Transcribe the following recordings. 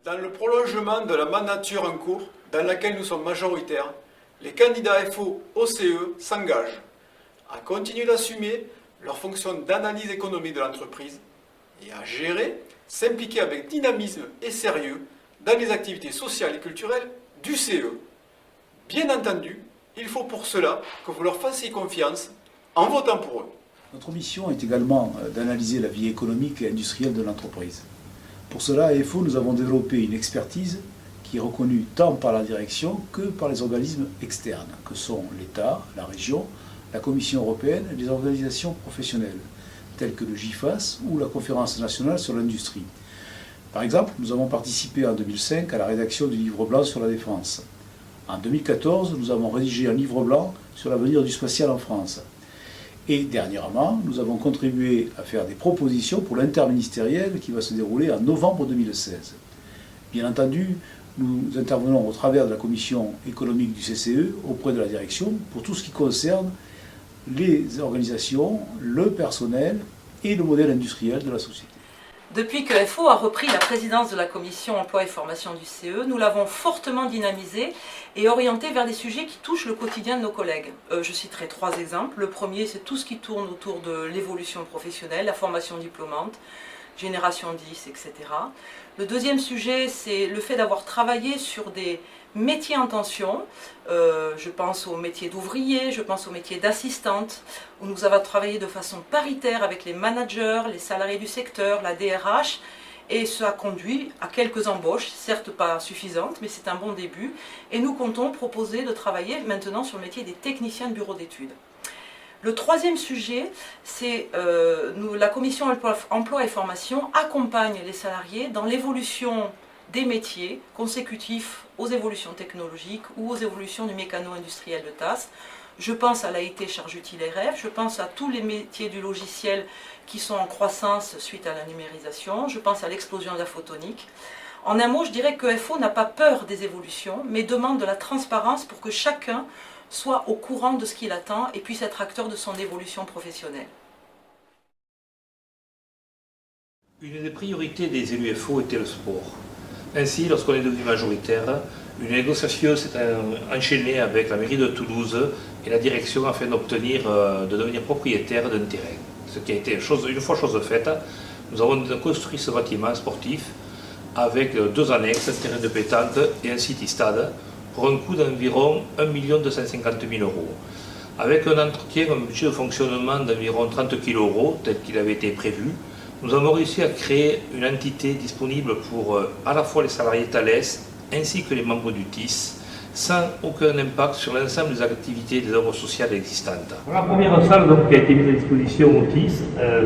Dans le prolongement de la mandature en cours, dans laquelle nous sommes majoritaires, les candidats FO au CE s'engagent à continuer d'assumer leur fonction d'analyse économique de l'entreprise et à gérer, s'impliquer avec dynamisme et sérieux dans les activités sociales et culturelles du CE. Bien entendu, il faut pour cela que vous leur fassiez confiance en votant pour eux. Notre mission est également d'analyser la vie économique et industrielle de l'entreprise. Pour cela, à FO, nous avons développé une expertise qui est reconnue tant par la direction que par les organismes externes, que sont l'État, la région, la Commission européenne et les organisations professionnelles, telles que le GIFAS ou la Conférence nationale sur l'industrie. Par exemple, nous avons participé en 2005 à la rédaction du livre blanc sur la défense. En 2014, nous avons rédigé un livre blanc sur l'avenir du spatial en France. Et dernièrement, nous avons contribué à faire des propositions pour l'interministériel qui va se dérouler en novembre 2016. Bien entendu, nous intervenons au travers de la commission économique du CCE auprès de la direction pour tout ce qui concerne les organisations, le personnel et le modèle industriel de la société. Depuis que FO a repris la présidence de la commission emploi et formation du CE, nous l'avons fortement dynamisé et orienté vers des sujets qui touchent le quotidien de nos collègues. Je citerai 3 exemples. Le premier, c'est tout ce qui tourne autour de l'évolution professionnelle, la formation diplômante, Génération 10, etc. Le deuxième sujet, c'est le fait d'avoir travaillé sur des métiers en tension. Je pense au métier d'ouvrier, je pense au métier d'assistante, où nous avons travaillé de façon paritaire avec les managers, les salariés du secteur, la DRH, et ça a conduit à quelques embauches, certes pas suffisantes, mais c'est un bon début. Et nous comptons proposer de travailler maintenant sur le métier des techniciens de bureau d'études. Le troisième sujet, c'est la commission emploi et formation accompagne les salariés dans l'évolution des métiers consécutifs aux évolutions technologiques ou aux évolutions du mécano-industriel de TAS. Je pense à l'AIT charge utile RF, je pense à tous les métiers du logiciel qui sont en croissance suite à la numérisation, je pense à l'explosion de la photonique. En un mot, je dirais que FO n'a pas peur des évolutions, mais demande de la transparence pour que chacun soit au courant de ce qu'il attend et puisse être acteur de son évolution professionnelle. Une des priorités des élus FO était le sport. Ainsi, lorsqu'on est devenu majoritaire, une négociation s'est enchaînée avec la mairie de Toulouse et la direction afin de devenir propriétaire d'un terrain. Ce qui a été une fois chose faite, nous avons construit ce bâtiment sportif avec 2 annexes, un terrain de pétanque et un city-stade pour un coût d'environ 1 250 000 €. Avec un entretien, un budget de fonctionnement d'environ 30 000 € tel qu'il avait été prévu, nous avons réussi à créer une entité disponible pour à la fois les salariés Thales ainsi que les membres du TIS, sans aucun impact sur l'ensemble des activités et des œuvres sociales existantes. La première salle donc, qui a été mise à disposition au TIS,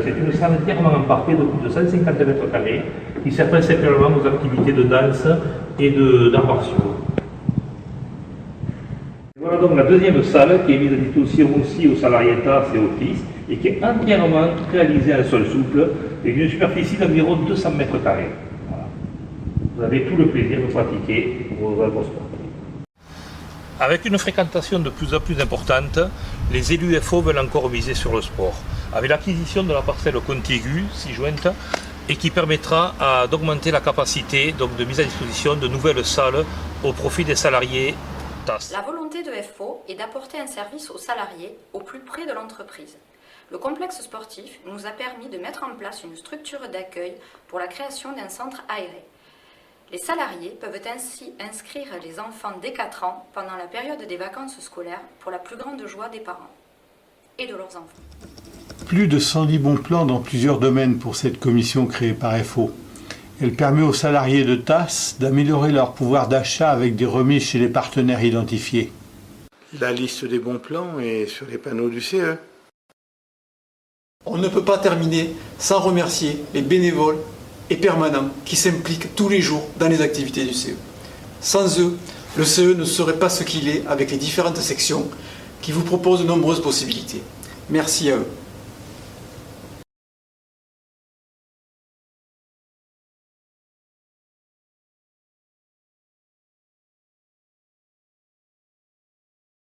c'est une salle entièrement emparquée de plus de 150 m², qui sert principalement aux activités de danse et d'arts martiaux. Voilà donc la deuxième salle qui est mise à disposition aussi aux salariés TAS et au TIS et qui est entièrement réalisée en sol souple et d'une superficie d'environ 200 m². Voilà. Vous avez tout le plaisir de pratiquer vos œuvres sportives. Avec une fréquentation de plus en plus importante, les élus FO veulent encore miser sur le sport, avec l'acquisition de la parcelle contiguë, ci-jointe, et qui permettra d'augmenter la capacité donc, de mise à disposition de nouvelles salles au profit des salariés TAS. La volonté de FO est d'apporter un service aux salariés au plus près de l'entreprise. Le complexe sportif nous a permis de mettre en place une structure d'accueil pour la création d'un centre aéré. Les salariés peuvent ainsi inscrire les enfants dès 4 ans pendant la période des vacances scolaires pour la plus grande joie des parents et de leurs enfants. Plus de 110 bons plans dans plusieurs domaines pour cette commission créée par FO. Elle permet aux salariés de TAS d'améliorer leur pouvoir d'achat avec des remises chez les partenaires identifiés. La liste des bons plans est sur les panneaux du CE. On ne peut pas terminer sans remercier les bénévoles et permanents qui s'impliquent tous les jours dans les activités du CE. Sans eux, le CE ne serait pas ce qu'il est avec les différentes sections qui vous proposent de nombreuses possibilités. Merci à eux.